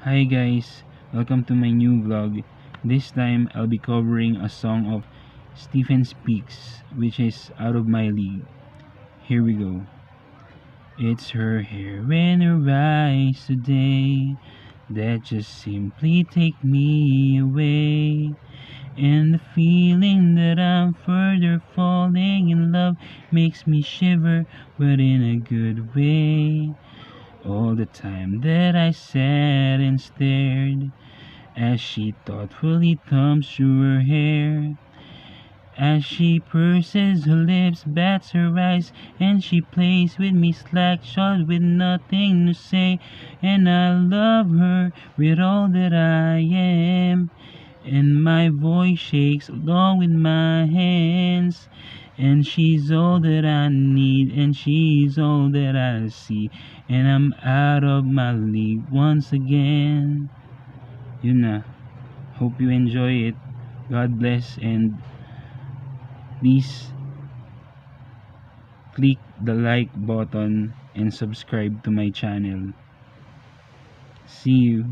Hi guys, welcome to my new vlog. This time I'll be covering a song of Stephen Speaks, which is Out of My League. Here we go. It's her hair and her eyes today that just simply take me away. And the feeling that I'm further falling in love makes me shiver, but in a good way. All the time that I sat and stared as she thoughtfully thumbs through her hair, as she purses her lips, bats her eyes, and she plays with me slack shot with nothing to say. And I love her with all that I am, and my voice shakes along with my hands. And she's all that I need, and she's all that I see, and I'm out of my league once again. Yun na. Hope you enjoy it. God bless, and please click the like button and subscribe to my channel. See you.